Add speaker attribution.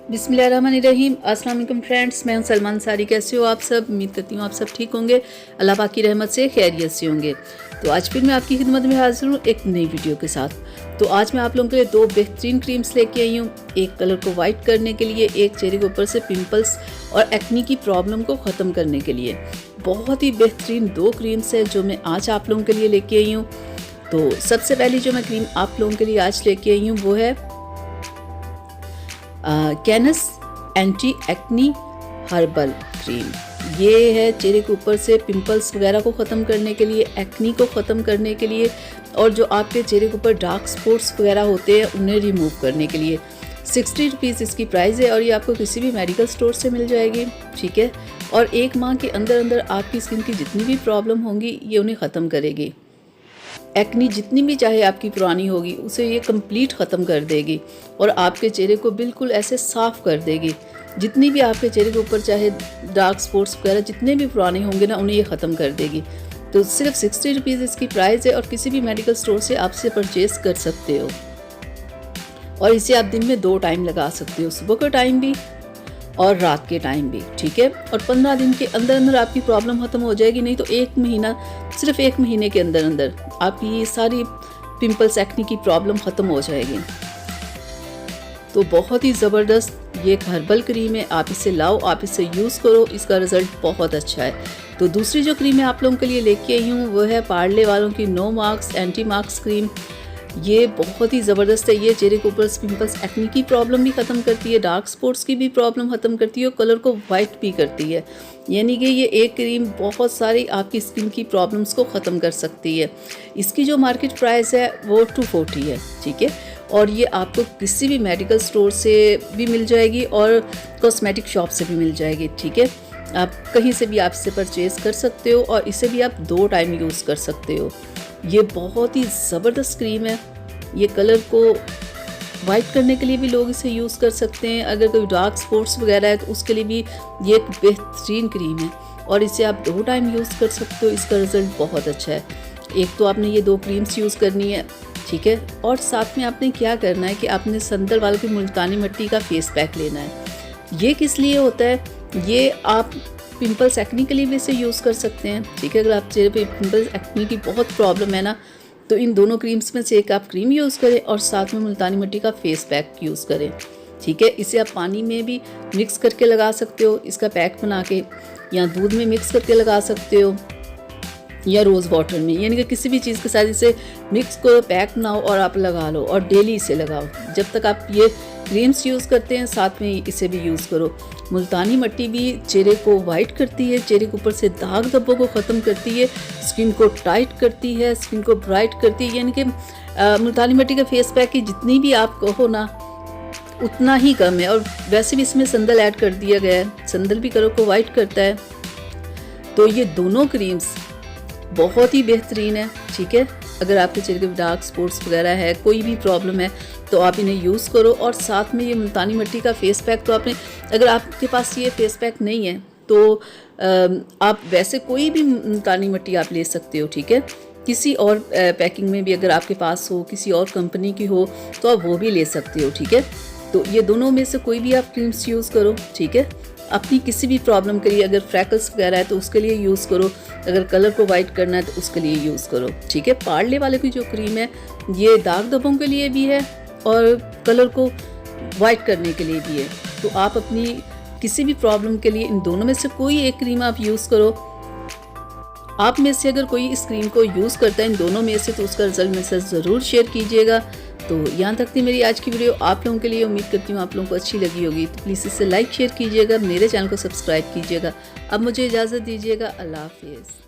Speaker 1: बिस्मिल्लाहिर्रहमानिर्रहीम। अस्सलाम वालेकुम फ्रेंड्स, मैं हूं सलमान सारी। कैसे हो आप सब? उम्मीद करती हूँ आप सब ठीक होंगे, अल्लाह पाक की रहमत से खैरियत से होंगे। तो आज फिर मैं आपकी खिदमत में हाजिर हूँ एक नई वीडियो के साथ। तो आज मैं आप लोगों के लिए दो बेहतरीन क्रीम्स लेके आई हूँ, एक कलर को वाइट करने के लिए, एक चेहरे के ऊपर से पिंपल्स और एक्नी की प्रॉब्लम को ख़त्म करने के लिए। बहुत ही बेहतरीन दो क्रीम्स है जो मैं आज आप लोगों के लिए लेके आई हूँ। तो सबसे पहली जो मैं क्रीम आप लोगों के लिए आज लेके आई हूँ वो है कैनस एंटी एक्नी हर्बल क्रीम। ये है चेहरे के ऊपर से पिंपल्स वगैरह को ख़त्म करने के लिए, एक्नी को ख़त्म करने के लिए, और जो आपके चेहरे के ऊपर डार्क स्पॉट्स वगैरह होते हैं उन्हें रिमूव करने के लिए। 60 रुपीज़ इसकी प्राइस है और ये आपको किसी भी मेडिकल स्टोर से मिल जाएगी, ठीक है। और एक माह के अंदर अंदर आपकी स्किन की जितनी भी प्रॉब्लम होंगी ये उन्हें ख़त्म करेगी। एक्नी जितनी भी चाहे आपकी पुरानी होगी उसे ये कंप्लीट ख़त्म कर देगी और आपके चेहरे को बिल्कुल ऐसे साफ़ कर देगी। जितनी भी आपके चेहरे के ऊपर चाहे डार्क स्पॉट्स वगैरह जितने भी पुराने होंगे ना उन्हें ये ख़त्म कर देगी। तो सिर्फ 60 रुपीज़ इसकी प्राइस है और किसी भी मेडिकल स्टोर से आप इसे परचेज़ कर सकते हो। और इसे आप दिन में 2 टाइम लगा सकते हो, सुबह का टाइम भी और रात के टाइम भी, ठीक है। और 15 दिन के अंदर अंदर आपकी प्रॉब्लम ख़त्म हो जाएगी, नहीं तो 1 महीना, सिर्फ 1 महीने के अंदर अंदर आपकी ये सारी पिंपल्स एक्नी की प्रॉब्लम ख़त्म हो जाएगी। तो बहुत ही ज़बरदस्त ये एक हर्बल क्रीम है, आप इसे लाओ, आप इसे यूज़ करो, इसका रिज़ल्ट बहुत अच्छा है। तो दूसरी जो क्रीम मैं आप लोगों के लिए लेके आई हूँ वो है पार्ले वालों की no marks anti marks cream. ये बहुत ही ज़बरदस्त है। ये चेहरे के ऊपर पिंपल्स एक्नी की प्रॉब्लम भी ख़त्म करती है, डार्क स्पॉट्स की भी प्रॉब्लम ख़त्म करती है और कलर को वाइट भी करती है। यानी कि ये एक क्रीम बहुत सारी आपकी स्किन की प्रॉब्लम्स को ख़त्म कर सकती है। इसकी जो मार्केट प्राइस है वो 240 है, ठीक है। और ये आपको किसी भी मेडिकल स्टोर से भी मिल जाएगी और कॉस्मेटिक शॉप से भी मिल जाएगी, ठीक है। आप कहीं से भी आप इसे परचेज़ कर सकते हो और इसे भी आप 2 टाइम यूज़ कर सकते हो। ये बहुत ही ज़बरदस्त क्रीम है। ये कलर को वाइट करने के लिए भी लोग इसे यूज़ कर सकते हैं, अगर कोई डार्क स्पॉट्स वगैरह है तो उसके लिए भी ये एक बेहतरीन क्रीम है और इसे आप 2 टाइम यूज़ कर सकते हो। इसका रिज़ल्ट बहुत अच्छा है। एक तो आपने ये 2 क्रीम्स यूज़ करनी है, ठीक है। और साथ में आपने क्या करना है कि आपने संदल वालों की मुल्तानी मिट्टी का फेस पैक लेना है। ये किस लिए होता है? ये आप पिंपल्स एक्नी के लिए भी इसे यूज़ कर सकते हैं, ठीक है। अगर आप चेहरे पे पिंपल्स एक्नी की बहुत प्रॉब्लम है ना, तो इन दोनों क्रीम्स में से एक आप क्रीम यूज़ करें और साथ में मुल्तानी मिट्टी का फेस पैक यूज़ करें, ठीक है। इसे आप पानी में भी मिक्स करके लगा सकते हो, इसका पैक बना के, या दूध में मिक्स करके लगा सकते हो, या रोज़ वाटर में, यानी कि किसी भी चीज़ के साथ इसे मिक्स करो, पैक बनाओ और आप लगा लो और डेली इसे लगाओ। जब तक आप ये क्रीम्स यूज़ करते हैं साथ में इसे भी यूज़ करो। मुल्तानी मिट्टी भी चेहरे को वाइट करती है, चेहरे के ऊपर से दाग धब्बों को ख़त्म करती है, स्किन को टाइट करती है, स्किन को ब्राइट करती है। यानी कि मुल्तानी मिट्टी के फेस पैक की जितनी भी आप कहो ना उतना ही कम है। और वैसे भी इसमें संदल ऐड कर दिया गया है, संदल भी कलर को वाइट करता है। तो ये दोनों क्रीम्स बहुत ही बेहतरीन है, ठीक है। अगर आपके चेहरे के डार्क स्पॉट्स वगैरह है, कोई भी प्रॉब्लम है तो आप इन्हें यूज़ करो। और साथ में ये मुल्तानी मिट्टी का फेस पैक तो आपने, अगर आपके पास ये फेस पैक नहीं है तो आप वैसे कोई भी मुल्तानी मिट्टी आप ले सकते हो, ठीक है। किसी और पैकिंग में भी अगर आपके पास हो, किसी और कंपनी की हो तो आप वो भी ले सकते हो, ठीक है। तो ये दोनों में से कोई भी आप क्रीम्स यूज़ करो, ठीक है। अपनी किसी भी प्रॉब्लम के लिए, अगर फ्रैकल्स वगैरह है तो उसके लिए यूज़ करो, अगर कलर को वाइट करना है तो उसके लिए यूज़ करो, ठीक है। पार्ले वाले की जो क्रीम है ये दाग धब्बों के लिए भी है और कलर को वाइट करने के लिए भी है। तो आप अपनी किसी भी प्रॉब्लम के लिए इन दोनों में से कोई एक क्रीम आप यूज़ करो। आप में से अगर कोई इस क्रीम को यूज़ करता है इन दोनों में से तो उसका रिजल्ट मेरे साथ ज़रूर शेयर कीजिएगा। तो यहाँ तक थी मेरी आज की वीडियो, आप लोगों के लिए। उम्मीद करती हूँ आप लोगों को अच्छी लगी होगी। तो प्लीज़ इसे लाइक शेयर कीजिएगा, मेरे चैनल को सब्सक्राइब कीजिएगा। अब मुझे इजाज़त दीजिएगा, अल्लाह हाफिज़।